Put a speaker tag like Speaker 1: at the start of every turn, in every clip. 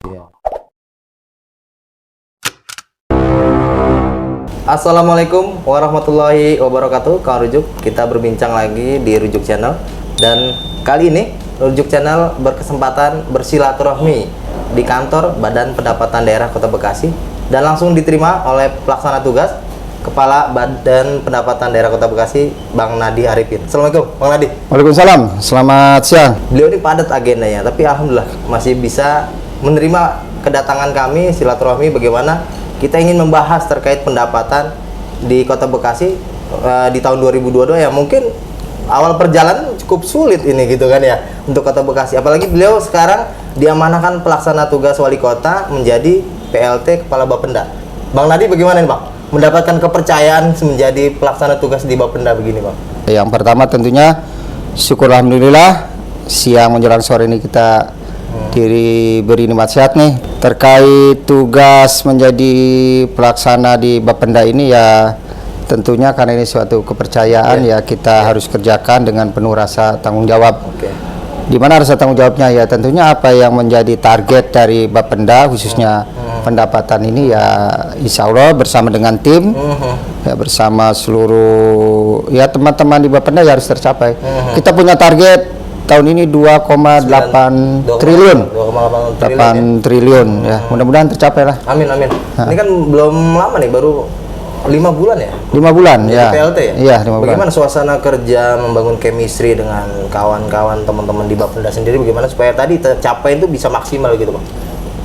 Speaker 1: Ya. Assalamualaikum warahmatullahi wabarakatuh. Kawan Rujuk, kita berbincang lagi di Rujuk Channel. Dan kali ini Rujuk Channel berkesempatan bersilaturahmi di kantor Badan Pendapatan Daerah Kota Bekasi, dan langsung diterima oleh pelaksana tugas Kepala Badan Pendapatan Daerah Kota Bekasi, Bang Nadi Arifin. Assalamualaikum, Bang Nadi.
Speaker 2: Waalaikumsalam, selamat siang.
Speaker 1: Beliau ini padat agendanya, tapi alhamdulillah masih bisa menerima kedatangan kami silaturahmi. Bagaimana kita ingin membahas terkait pendapatan di Kota Bekasi di tahun 2022 yang mungkin awal perjalanan cukup sulit ini gitu kan ya untuk Kota Bekasi. Apalagi beliau sekarang diamanahkan pelaksana tugas wali kota menjadi PLT Kepala Bapenda. Bang Nadi, bagaimana nih Bang mendapatkan kepercayaan menjadi pelaksana tugas di Bapenda begini Bang?
Speaker 2: Yang pertama tentunya syukur alhamdulillah siang menjelang sore ini kita diberi nikmat sehat nih. Terkait tugas menjadi pelaksana di Bapenda ini ya tentunya karena ini suatu kepercayaan ya kita harus kerjakan dengan penuh rasa tanggung jawab. Di mana rasa tanggung jawabnya ya tentunya apa yang menjadi target dari Bapenda khususnya pendapatan ini ya insya Allah bersama dengan tim ya bersama seluruh ya teman-teman di Bapenda ya harus tercapai. Kita punya target tahun ini 2,8 triliun. 8 triliun ya. Mudah-mudahan tercapai lah.
Speaker 1: Amin amin. Ini kan belum lama nih, baru 5 bulan ya? 5
Speaker 2: bulan ya.
Speaker 1: PLT ya?
Speaker 2: Iya, 5 bulan.
Speaker 1: Bagaimana suasana kerja membangun chemistry dengan kawan-kawan teman-teman di Bapenda sendiri, bagaimana supaya tadi tercapai itu bisa maksimal gitu Bang?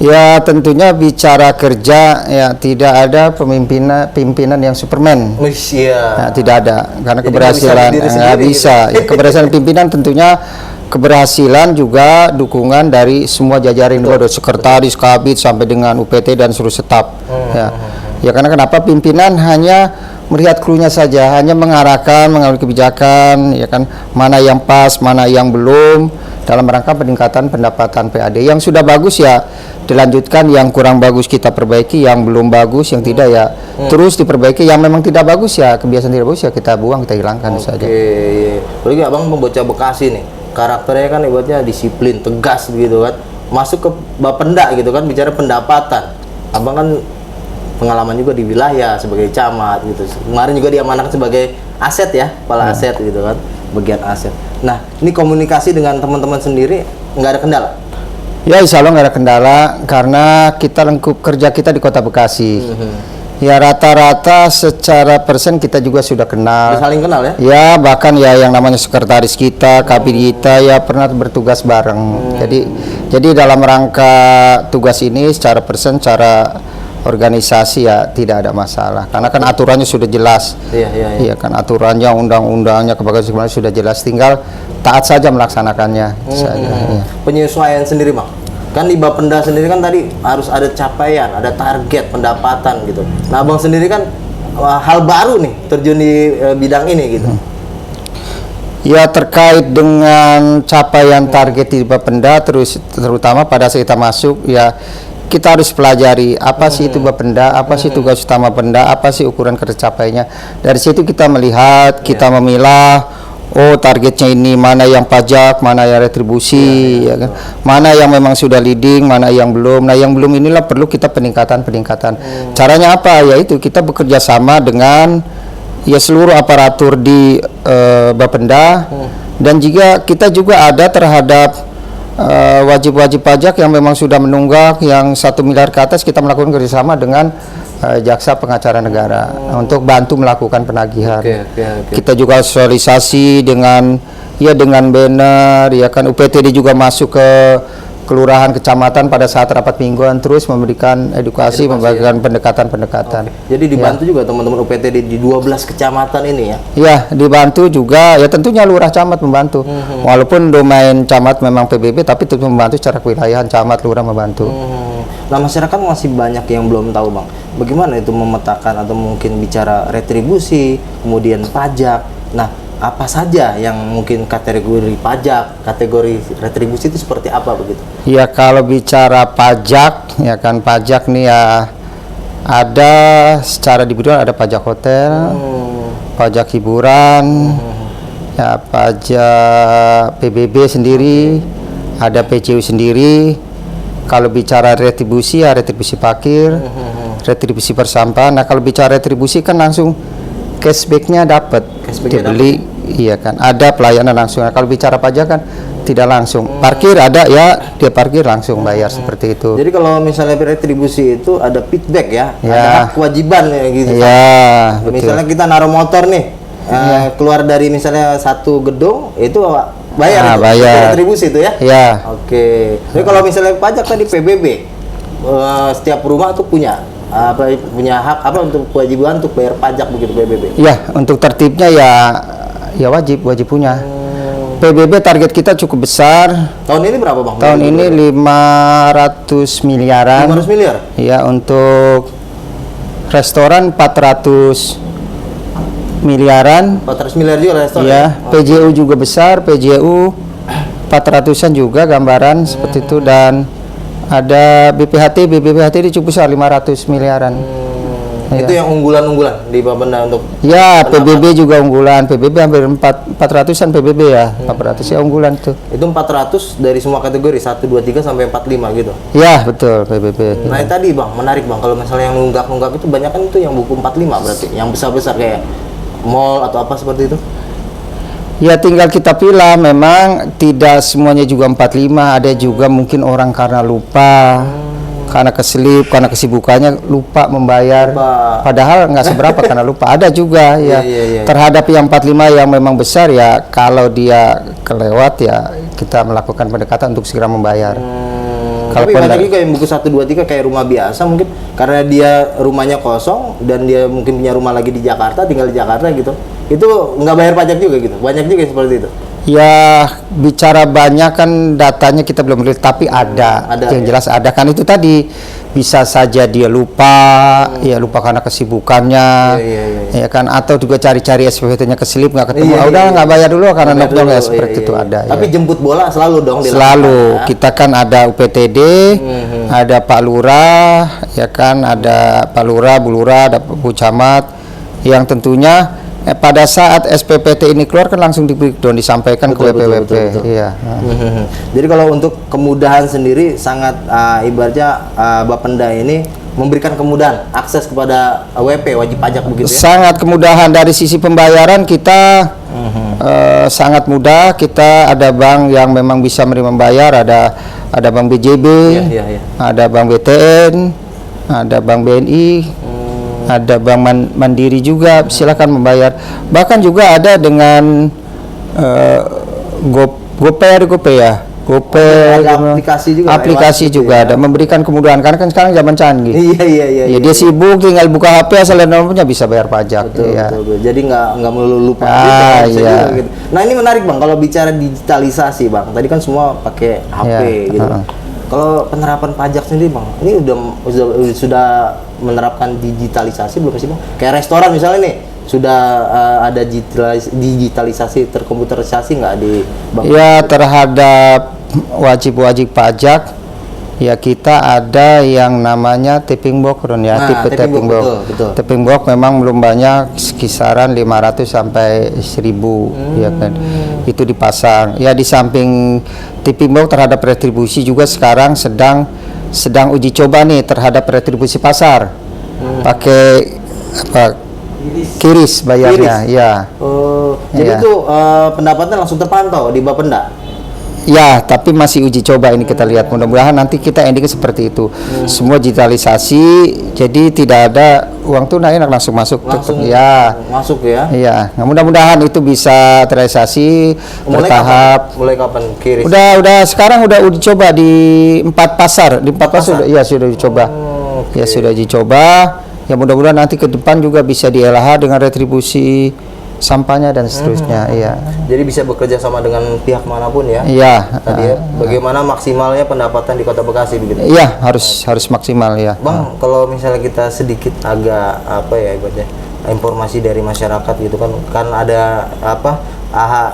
Speaker 2: Ya tentunya bicara kerja ya tidak ada pimpinan yang Superman.
Speaker 1: Iya.
Speaker 2: Nah, tidak ada karena
Speaker 1: jadi
Speaker 2: keberhasilan nggak bisa.
Speaker 1: Gitu.
Speaker 2: Ya, keberhasilan pimpinan tentunya keberhasilan juga dukungan dari semua jajaran dari sekretaris, kabit sampai dengan UPT dan seluruh staf. Ya karena kenapa pimpinan hanya melihat krunya saja, hanya mengarahkan, mengambil kebijakan, ya kan mana yang pas, mana yang belum dalam rangka peningkatan pendapatan PAD. Yang sudah bagus ya dilanjutkan, yang kurang bagus kita perbaiki, yang belum bagus, yang tidak ya terus diperbaiki, yang memang tidak bagus ya kebiasaan tidak bagus ya kita buang, kita hilangkan saja.
Speaker 1: Oke, Abang pembocah Bekasi nih, karakternya kan ibaratnya disiplin, tegas begitu kan, masuk ke Bapenda gitu kan, bicara pendapatan. Abang kan pengalaman juga di wilayah sebagai camat gitu. Kemarin juga diamanahkan sebagai aset ya, kepala aset gitu kan, bagian aset. Nah, ini komunikasi dengan teman-teman sendiri nggak ada kendala?
Speaker 2: Ya insya Allah nggak ada kendala karena kita lengkup kerja kita di Kota Bekasi. Ya rata-rata secara persen kita juga sudah kenal.
Speaker 1: Saling kenal ya?
Speaker 2: Ya bahkan ya yang namanya sekretaris kita, kabit kita ya pernah bertugas bareng. Jadi dalam rangka tugas ini secara persen, secara organisasi ya tidak ada masalah karena kan aturannya sudah jelas. Iya kan aturannya, undang-undangnya, kebangsaan sudah jelas, tinggal taat saja melaksanakannya saja. Ya.
Speaker 1: Penyesuaian sendiri Bang, kan di Bapenda sendiri kan tadi harus ada capaian, ada target pendapatan gitu. Nah Abang sendiri kan hal baru nih terjun di bidang ini gitu.
Speaker 2: Ya terkait dengan capaian target di Bapenda terutama pada saat kita masuk ya kita harus pelajari apa sih itu Bapenda, apa sih tugas utama Bapenda, apa sih ukuran tercapainya. Dari situ kita melihat, kita memilah, oh targetnya ini mana yang pajak, mana yang retribusi, ya kan? Mana yang memang sudah leading, mana yang belum. Nah yang belum inilah perlu kita peningkatan. Caranya apa? Yaitu kita bekerja sama dengan ya seluruh aparatur di Bapenda dan juga kita juga ada terhadap wajib-wajib pajak yang memang sudah menunggak yang 1 miliar ke atas, kita melakukan kerjasama dengan jaksa pengacara negara untuk bantu melakukan penagihan. Kita juga sosialisasi dengan banner ya kan, UPTD juga masuk ke kelurahan, kecamatan pada saat rapat mingguan, terus memberikan edukasi memberikan pendekatan.
Speaker 1: Jadi dibantu juga teman-teman UPTD di 12 kecamatan ini ya?
Speaker 2: Iya, dibantu juga ya tentunya lurah camat membantu. Walaupun domain camat memang PBB, tapi tetap membantu secara kewilayahan, camat lurah membantu.
Speaker 1: Nah masyarakat masih banyak yang belum tahu Bang, bagaimana itu memetakan atau mungkin bicara retribusi, kemudian pajak. Nah apa saja yang mungkin kategori pajak, kategori retribusi itu seperti apa begitu?
Speaker 2: Ya kalau bicara pajak, ya kan pajak nih ya ada secara individual, ada pajak hotel, pajak hiburan, ya pajak PBB sendiri, ada PCU sendiri. Kalau bicara retribusi ya retribusi parkir, retribusi persampahan. Nah kalau bicara retribusi kan langsung cashbacknya dapat, dia beli, iya kan. Ada pelayanan langsung. Nah, kalau bicara pajak kan tidak langsung. Parkir ada ya, dia parkir langsung bayar seperti itu.
Speaker 1: Jadi kalau misalnya retribusi itu ada feedback ya,
Speaker 2: Ya.
Speaker 1: ada hak kewajiban ya gitu.
Speaker 2: Ya, betul.
Speaker 1: Misalnya kita naruh motor nih, keluar dari misalnya satu gedung itu bayar,
Speaker 2: Nah,
Speaker 1: itu,
Speaker 2: bayar.
Speaker 1: itu retribusi itu ya.
Speaker 2: Ya,
Speaker 1: Oke. Jadi kalau misalnya pajak tadi PBB, setiap rumah tuh punya hak apa untuk kewajiban untuk bayar pajak begitu PBB.
Speaker 2: ya untuk tertibnya ya wajib punya. PBB target kita cukup besar.
Speaker 1: Tahun ini berapa Bang?
Speaker 2: Tahun ini 500 miliaran.
Speaker 1: 500 miliar.
Speaker 2: Ya, untuk restoran 400 miliaran.
Speaker 1: 400 miliar juga restoran.
Speaker 2: Ya, PJU juga besar, PJU 400-an juga gambaran seperti itu, dan ada BPHT ini cukup besar 500 miliaran. Ya.
Speaker 1: Itu yang unggulan-unggulan di Bapenda untuk
Speaker 2: Ya, PBB juga unggulan. PBB hampir 400-an PBB ya. 400 ya unggulan tuh.
Speaker 1: itu 400 dari semua kategori 1 2 3 sampai 45 gitu.
Speaker 2: Ya, betul PBB.
Speaker 1: Nah, tadi Bang, menarik Bang, kalau misalnya yang nunggak-nunggak itu banyak kan itu yang buku 45 berarti, yang besar-besar kayak mall atau apa seperti itu.
Speaker 2: Ya, tinggal kita pilih. Memang tidak semuanya juga 45. Ada juga mungkin orang karena lupa, karena keselip, karena kesibukannya lupa membayar.
Speaker 1: Lupa.
Speaker 2: Padahal nggak seberapa karena lupa. Ada juga ya.
Speaker 1: Iya.
Speaker 2: Terhadap yang 45 yang memang besar ya, kalau dia kelewat ya kita melakukan pendekatan untuk segera membayar. Kalau
Speaker 1: Tapi banyak
Speaker 2: pendek-
Speaker 1: juga yang buku 1 2 3 kayak rumah biasa mungkin karena dia rumahnya kosong dan dia mungkin punya rumah lagi di Jakarta, tinggal di Jakarta gitu. Itu nggak bayar pajak juga gitu. Banyak juga yang seperti itu.
Speaker 2: Ya, bicara banyak kan datanya kita belum lihat, tapi ada yang
Speaker 1: ya.
Speaker 2: jelas ada kan. Itu tadi bisa saja dia lupa, ya lupa karena kesibukannya,
Speaker 1: Iya.
Speaker 2: ya kan, atau juga cari-cari SPP-nya keselip nggak ketemu.
Speaker 1: Iya,
Speaker 2: Udah
Speaker 1: iya.
Speaker 2: nggak bayar dulu karena
Speaker 1: Bayar
Speaker 2: knock-knock
Speaker 1: dulu,
Speaker 2: ya seperti itu
Speaker 1: iya.
Speaker 2: ada.
Speaker 1: Tapi
Speaker 2: ya.
Speaker 1: jemput bola selalu dong di
Speaker 2: Selalu
Speaker 1: lapangan, ya.
Speaker 2: kita kan ada UPTD, ada Pak Lurah, ya kan, ada Pak Lurah, Bu Lurah, ada Bu Camat, yang tentunya pada saat SPPT ini keluar kan langsung di breakdown, disampaikan ke WPWP.
Speaker 1: betul.
Speaker 2: Iya.
Speaker 1: Jadi kalau untuk kemudahan sendiri sangat ibaratnya Bapenda ini memberikan kemudahan akses kepada WP wajib pajak begitu ya.
Speaker 2: Sangat kemudahan dari sisi pembayaran kita sangat mudah. Kita ada bank yang memang bisa menerima bayar, ada bank BJB,
Speaker 1: Iya.
Speaker 2: ada bank BTN, ada bank BNI, ada bank Mandiri juga, silakan membayar. Bahkan juga ada dengan GoPay ya. GoPay,
Speaker 1: Ada aplikasi juga,
Speaker 2: aplikasi
Speaker 1: lewat gitu
Speaker 2: juga
Speaker 1: ya.
Speaker 2: ada, memberikan kemudahan karena kan sekarang zaman canggih.
Speaker 1: Iya.
Speaker 2: Ya, dia sibuk tinggal buka HP asal dan nomornya bisa bayar pajak.
Speaker 1: Betul,
Speaker 2: ya.
Speaker 1: betul. Jadi nggak melulu lupa.
Speaker 2: Ah,
Speaker 1: bisa
Speaker 2: iya.
Speaker 1: juga gitu. Nah, ini menarik Bang kalau bicara digitalisasi Bang. Tadi kan semua pakai HP
Speaker 2: Iya,
Speaker 1: gitu. Kalau penerapan pajak sendiri Bang, ini sudah menerapkan digitalisasi belum sih Bang? Kayak restoran misalnya nih, sudah ada digitalisasi terkomputerisasi nggak di Bang?
Speaker 2: Ya, terhadap wajib-wajib pajak ya kita ada yang namanya tipping box Ron, ya,
Speaker 1: Nah,
Speaker 2: tipe
Speaker 1: tipping
Speaker 2: tipping
Speaker 1: box,
Speaker 2: box.
Speaker 1: betul.
Speaker 2: Tipping box memang belum banyak, kisaran 500 sampai 1000 ya kan. Itu dipasang. Ya, di samping tipping box terhadap retribusi juga sekarang sedang uji coba nih terhadap retribusi pasar. Pakai apa? Kiris bayarnya, ya.
Speaker 1: Jadi
Speaker 2: Iya.
Speaker 1: itu pendapatnya langsung terpantau di Bapenda.
Speaker 2: Ya, tapi masih uji coba ini kita lihat. Mudah-mudahan nanti kita endingnya seperti itu. Semua digitalisasi, jadi tidak ada uang tunai langsung masuk.
Speaker 1: Langsung
Speaker 2: Ya,
Speaker 1: masuk ya.
Speaker 2: iya. Nah, mudah-mudahan itu bisa terrealisasi bertahap.
Speaker 1: Mulai kapan kiris?
Speaker 2: Udah sekarang udah uji coba di 4 pasar. Di 4 pasar, ya sudah dicoba. Ya sudah dicoba. Ya mudah-mudahan nanti ke depan juga bisa di LH dengan retribusi sampahnya dan seterusnya. Iya.
Speaker 1: Jadi bisa bekerja sama dengan pihak manapun ya.
Speaker 2: Iya.
Speaker 1: Tadi ya, bagaimana maksimalnya pendapatan di Kota Bekasi begitu.
Speaker 2: Iya, harus maksimal ya.
Speaker 1: Bang, kalau misalnya kita sedikit agak apa ya ibaratnya informasi dari masyarakat gitu kan ada apa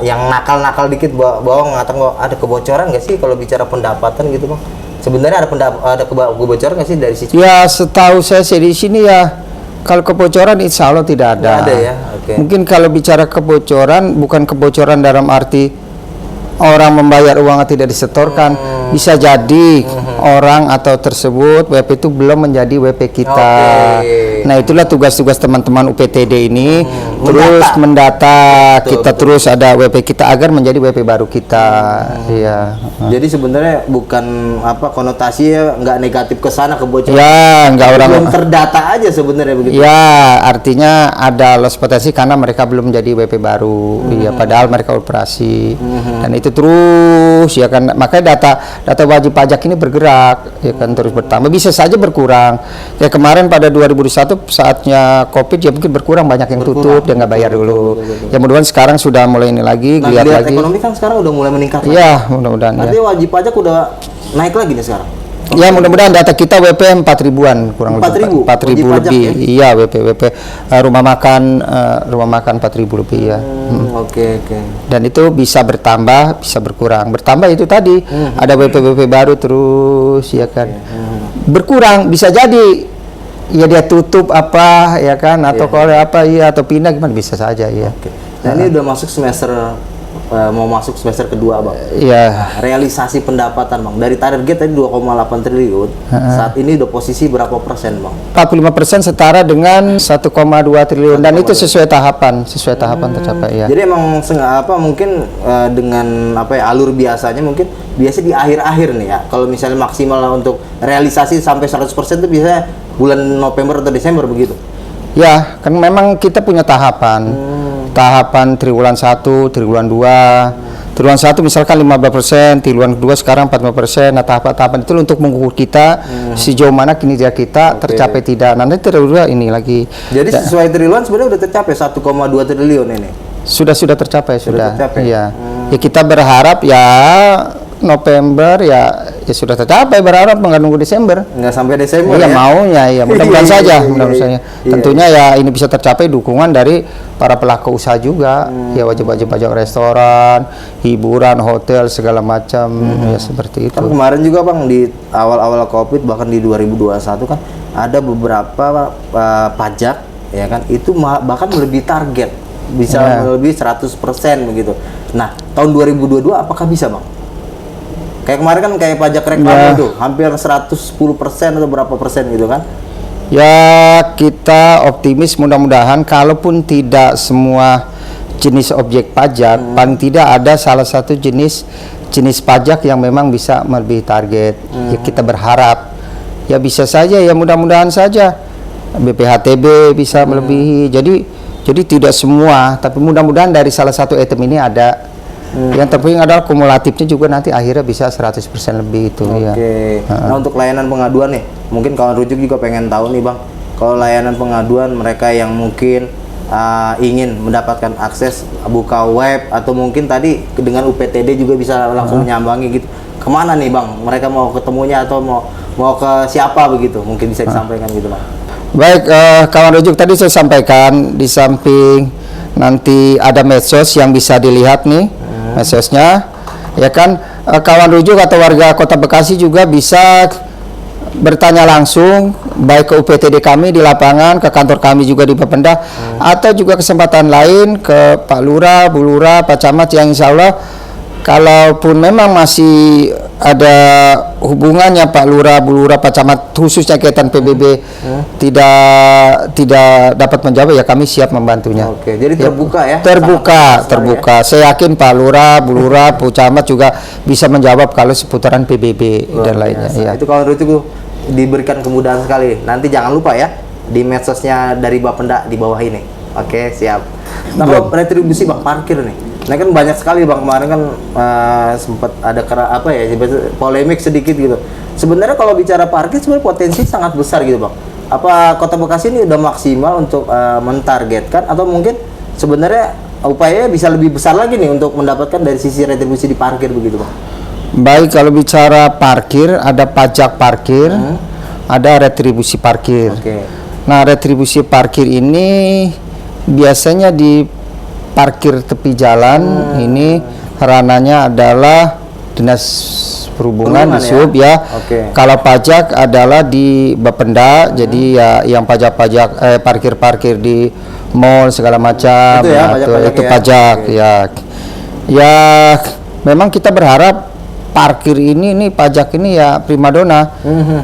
Speaker 1: yang nakal-nakal dikit bawang ngatakan ada kebocoran nggak sih kalau bicara pendapatan gitu Bang? Sebenarnya ada kebocoran nggak sih dari sisi?
Speaker 2: Ya, setahu saya sih di sini ya kalau kebocoran insya Allah tidak ada.
Speaker 1: Nggak ada ya, oke.
Speaker 2: Mungkin kalau bicara kebocoran bukan kebocoran dalam arti orang membayar uang tidak disetorkan, bisa jadi orang atau tersebut WP itu belum menjadi WP kita. Nah, itulah tugas-tugas teman-teman UPTD ini, terus mendata kita, terus ada WP kita agar menjadi WP baru kita. Iya.
Speaker 1: Jadi sebenarnya bukan apa konotasinya nggak negatif ke sana kebocoran.
Speaker 2: Ya, nggak orang
Speaker 1: belum terdata aja sebenarnya begitu.
Speaker 2: Ya, artinya ada loss potensi karena mereka belum menjadi WP baru. Iya, padahal mereka operasi. Dan itu terus ya kan, makanya data wajib pajak ini bergerak ya kan, terus bertambah, bisa saja berkurang. Ya kemarin pada 2021 saatnya Covid ya mungkin berkurang, banyak yang tutup dia nggak bayar dulu. Ya mudah-mudahan sekarang sudah mulai ini lagi,
Speaker 1: Nah,
Speaker 2: lihat lagi.
Speaker 1: ekonomi kan sekarang udah mulai meningkat.
Speaker 2: Iya, mudah-mudahan.
Speaker 1: Berarti wajib pajak udah naik lagi nih sekarang.
Speaker 2: Ya mudah-mudahan data kita WP 4 ribuan kurang
Speaker 1: 4.000?
Speaker 2: lebih 4 ribu
Speaker 1: Wajib pajak
Speaker 2: lebih.
Speaker 1: ya?
Speaker 2: Iya, WP rumah makan 4 ribu lebih ya.
Speaker 1: Oke.
Speaker 2: Dan itu bisa bertambah, bisa berkurang. Bertambah itu tadi ada WP baru terus ya kan. Berkurang bisa jadi ya dia tutup apa ya kan, atau kalau apa ya, atau pindah gimana, bisa saja ya.
Speaker 1: Nah, ini udah masuk semester mau masuk semester kedua, Bang.
Speaker 2: Iya.
Speaker 1: Realisasi pendapatan, Bang. Dari target tadi 2,8 triliun. Saat ini udah posisi berapa persen, Bang?
Speaker 2: 45% setara dengan 1,2 triliun, dan itu sesuai tahapan tercapai ya.
Speaker 1: Jadi emang mungkin dengan apa ya, alur biasanya mungkin biasa di akhir-akhir nih ya. Kalau misalnya maksimal untuk realisasi sampai 100% itu biasanya bulan November atau Desember begitu.
Speaker 2: Ya, kan memang kita punya tahapan. Tahapan triwulan 1, triwulan 2. Triwulan 1 misalkan 15%, triwulan 2 sekarang 45%. Nah, tahapan itu untuk mengukur kita sejauh mana kinerja kita tercapai tidak. Nanti triwulan ini lagi.
Speaker 1: Jadi sesuai triwulan sebenarnya udah tercapai 1,2 triliun ini.
Speaker 2: Sudah tercapai, sudah.
Speaker 1: tercapai.
Speaker 2: Iya. Ya kita berharap ya November ya sudah tercapai, berharap nggak nunggu Desember.
Speaker 1: Nggak sampai Desember
Speaker 2: Iya,
Speaker 1: ya?
Speaker 2: maunya ya mudah-mudahan saja, mudah-mudahan saja.
Speaker 1: Iya.
Speaker 2: Tentunya ya ini bisa tercapai dukungan dari para pelaku usaha juga. Ya wajib pajak restoran, hiburan, hotel segala macam ya seperti itu.
Speaker 1: Kan kemarin juga, Bang, di awal-awal Covid bahkan di 2021 kan ada beberapa pajak ya kan itu bahkan melebihi target, bisa melebihi 100% begitu. Nah, tahun 2022 apakah bisa, Bang? Kayak kemarin kan kayak pajak reklame itu hampir 110% atau berapa persen gitu kan?
Speaker 2: Ya, kita optimis mudah-mudahan kalaupun tidak semua jenis objek pajak, paling tidak ada salah satu jenis pajak yang memang bisa melebihi target. Ya kita berharap ya bisa saja, ya mudah-mudahan saja BPHTB bisa melebihi. Jadi tidak semua, tapi mudah-mudahan dari salah satu item ini ada. Yang terpenting adalah kumulatifnya juga nanti akhirnya bisa 100% lebih itu.
Speaker 1: Oke. Nah, untuk layanan pengaduan nih, mungkin kawan rujuk juga pengen tahu nih, Bang. Kalau layanan pengaduan mereka yang mungkin ingin mendapatkan akses buka web atau mungkin tadi dengan UPTD juga bisa langsung menyambangi gitu. Kemana nih, Bang? Mereka mau ketemunya atau mau ke siapa begitu? Mungkin bisa disampaikan gitu, Bang.
Speaker 2: Baik, kawan rujuk, tadi saya sampaikan di samping nanti ada medsos yang bisa dilihat nih. Medsosnya ya kan, kawan rujuk atau warga Kota Bekasi juga bisa bertanya langsung baik ke UPTD kami di lapangan, ke kantor kami juga di Bapenda, atau juga kesempatan lain ke Pak Lurah, Bu Lurah, Pak Camat, yang insya Allah kalaupun memang masih ada hubungannya Pak Lurah, Bu Lurah, Pak Camat khususnya kaitan PBB tidak dapat menjawab, ya kami siap membantunya.
Speaker 1: Oke, jadi terbuka ya?
Speaker 2: Terbuka.
Speaker 1: Ya?
Speaker 2: Saya yakin Pak Lurah, Bu Lurah, Bu Camat juga bisa menjawab kalau seputaran PBB dan lainnya. Ya.
Speaker 1: Itu kalau itu diberikan kemudahan sekali. Nanti jangan lupa ya di medsosnya dari Bapenda di bawah ini. Oke, siap. Nah, kalau retribusi, Bang, parkir nih. Nah, kan banyak sekali, Bang, kemarin kan sempat ada polemik sedikit gitu. Sebenarnya kalau bicara parkir sebenarnya potensi sangat besar gitu, Bang. Apa Kota Bekasi ini udah maksimal untuk mentargetkan, atau mungkin sebenarnya upayanya bisa lebih besar lagi nih untuk mendapatkan dari sisi retribusi di parkir begitu, Bang?
Speaker 2: Baik, kalau bicara parkir ada pajak parkir, ada retribusi parkir. Nah, retribusi parkir ini biasanya di parkir tepi jalan, ini ranahnya adalah Dinas Perhubungan di Sub ya. Kalau pajak adalah di Bapenda, jadi ya yang pajak-pajak parkir-parkir di mall segala macam,
Speaker 1: itu ya,
Speaker 2: itu pajak ya. Ya memang kita berharap parkir ini pajak ini ya primadona.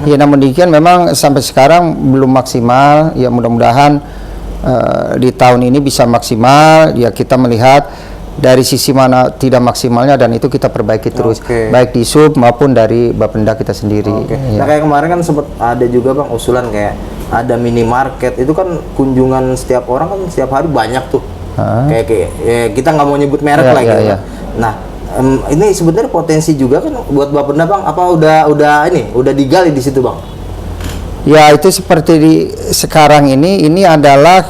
Speaker 2: Ya namun demikian memang sampai sekarang belum maksimal. Ya mudah-mudahan di tahun ini bisa maksimal. Ya kita melihat dari sisi mana tidak maksimalnya dan itu kita perbaiki terus, baik di sub maupun dari Bapenda kita sendiri. Ya.
Speaker 1: Nah kayak kemarin kan sempat ada juga Bang usulan kayak ada minimarket, itu kan kunjungan setiap orang kan setiap hari banyak tuh. Kayak ya, kita nggak mau nyebut merek lah gitu. Nah ini sebenarnya potensi juga kan buat Bapenda Bang, apa udah digali di situ Bang?
Speaker 2: Ya itu seperti sekarang ini adalah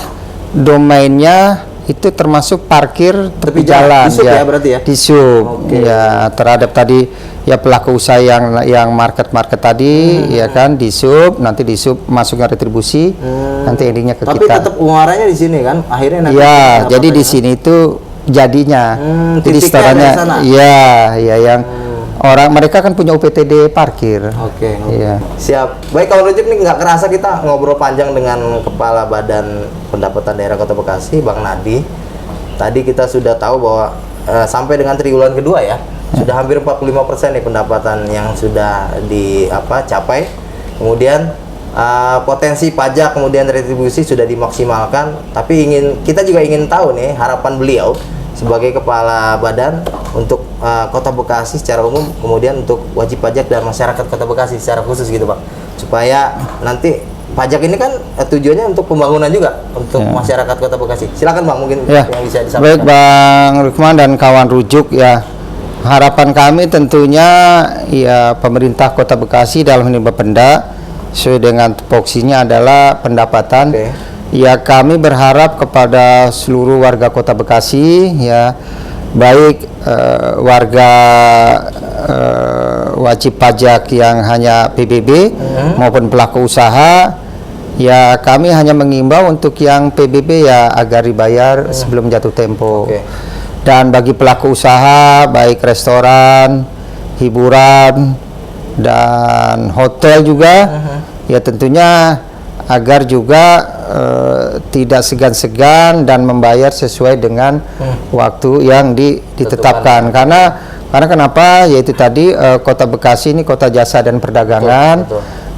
Speaker 2: domainnya itu termasuk parkir tepi jalan,
Speaker 1: di sub ya berarti ya?
Speaker 2: Di sub, ya terhadap tadi ya pelaku usaha yang market tadi, ya kan di sub, nanti di sub masuknya retribusi, nanti endingnya ke
Speaker 1: tapi
Speaker 2: kita.
Speaker 1: Tapi tetap pengeluarannya di sini kan, akhirnya nanti.
Speaker 2: Ya, jadi di sini itu jadinya, jadi setorannya, ya yang orang mereka kan punya UPTD parkir. Iya.
Speaker 1: Siap. Baik, kalau Rujuk nih nggak kerasa kita ngobrol panjang dengan Kepala Badan Pendapatan Daerah Kota Bekasi, Bang Nadi. Tadi kita sudah tahu bahwa sampai dengan triwulan kedua ya, sudah hampir 45% nih pendapatan yang sudah capai. Kemudian potensi pajak kemudian retribusi sudah dimaksimalkan. Tapi kita juga ingin tahu nih harapan beliau sebagai Kepala Badan untuk Kota Bekasi secara umum, kemudian untuk wajib pajak dan masyarakat Kota Bekasi secara khusus gitu Pak, supaya nanti pajak ini kan tujuannya untuk pembangunan juga untuk masyarakat Kota Bekasi. Silakan Bang, mungkin yang bisa disampaikan.
Speaker 2: Baik Bang Rukman dan kawan Rujuk ya, harapan kami tentunya ya pemerintah Kota Bekasi dalam ini Bapenda sesuai dengan tupoksinya adalah pendapatan. Ya kami berharap kepada seluruh warga Kota Bekasi ya, baik warga wajib pajak yang hanya PBB maupun pelaku usaha, ya kami hanya mengimbau untuk yang PBB ya agar dibayar sebelum jatuh tempo. Dan bagi pelaku usaha baik restoran, hiburan dan hotel juga ya tentunya agar juga tidak segan-segan dan membayar sesuai dengan waktu yang ditetapkan. Karena kenapa? Yaitu tadi Kota Bekasi ini kota jasa dan perdagangan.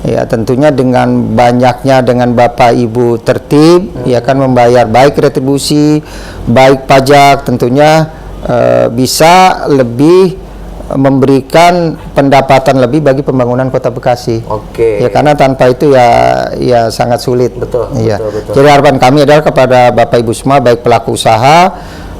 Speaker 2: Ya tentunya dengan banyaknya dengan Bapak Ibu tertib ya kan membayar baik retribusi, baik pajak, tentunya bisa lebih memberikan pendapatan lebih bagi pembangunan Kota Bekasi. Ya karena tanpa itu ya sangat sulit. Betul. Jadi harapan kami adalah kepada Bapak Ibu semua baik pelaku usaha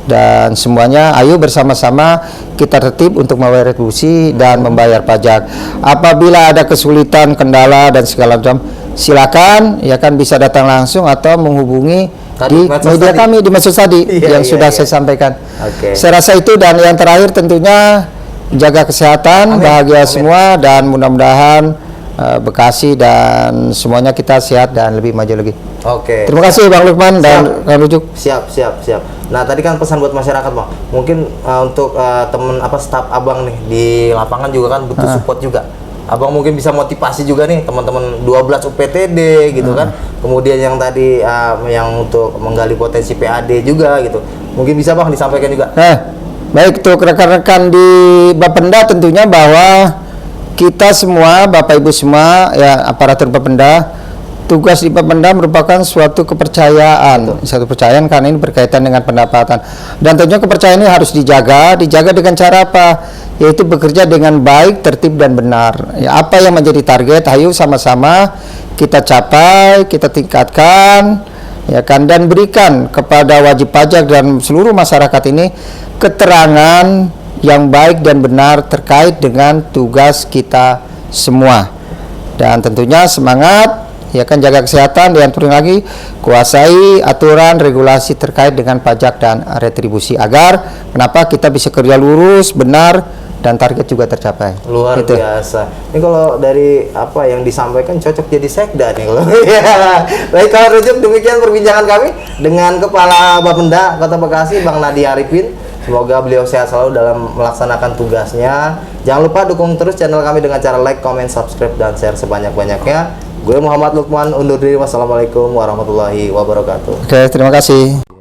Speaker 2: dan semuanya, ayo bersama-sama kita tertib untuk membayar retribusi dan membayar pajak. Apabila ada kesulitan, kendala dan segala macam, silakan ya kan bisa datang langsung atau menghubungi di media kami di medsos tadi yang sudah saya sampaikan. Saya rasa itu, dan yang terakhir tentunya jaga kesehatan, bahagia semua, dan mudah-mudahan Bekasi dan semuanya kita sehat dan lebih maju lagi. Terima kasih Bang Lukman dan Kang Rujuk.
Speaker 1: Siap. Nah tadi kan pesan buat masyarakat Bang, mungkin untuk temen staf Abang nih di lapangan juga kan butuh support juga. Abang mungkin bisa motivasi juga nih teman-teman 12 UPTD gitu kan. Kemudian yang tadi yang untuk menggali potensi PAD juga gitu. Mungkin bisa Bang disampaikan juga.
Speaker 2: Baik, untuk rekan-rekan di Bapenda tentunya bahwa kita semua, Bapak Ibu semua, ya aparatur Bapenda, tugas di Bapenda merupakan suatu kepercayaan, satu kepercayaan karena ini berkaitan dengan pendapatan. Dan tentunya kepercayaan ini harus dijaga dengan cara apa? Yaitu bekerja dengan baik, tertib dan benar. Ya, apa yang menjadi target, ayo sama-sama kita capai, kita tingkatkan, ya kan, dan berikan kepada wajib pajak dan seluruh masyarakat ini keterangan yang baik dan benar terkait dengan tugas kita semua. Dan tentunya semangat ya kan, jaga kesehatan, dan lagi kuasai aturan regulasi terkait dengan pajak dan retribusi agar kenapa kita bisa kerja lurus, benar, dan target juga tercapai.
Speaker 1: Luar biasa. Ini kalau dari apa yang disampaikan cocok jadi sekda nih kalau. Baik, kalau Rujuk, demikian perbincangan kami dengan Kepala Bapenda Kota Bekasi, Bang Nadi Arifin. Semoga beliau sehat selalu dalam melaksanakan tugasnya. Jangan lupa dukung terus channel kami dengan cara like, comment, subscribe, dan share sebanyak-banyaknya. Gue Muhammad Lukman undur diri. Wassalamualaikum warahmatullahi wabarakatuh.
Speaker 2: Oke, terima kasih.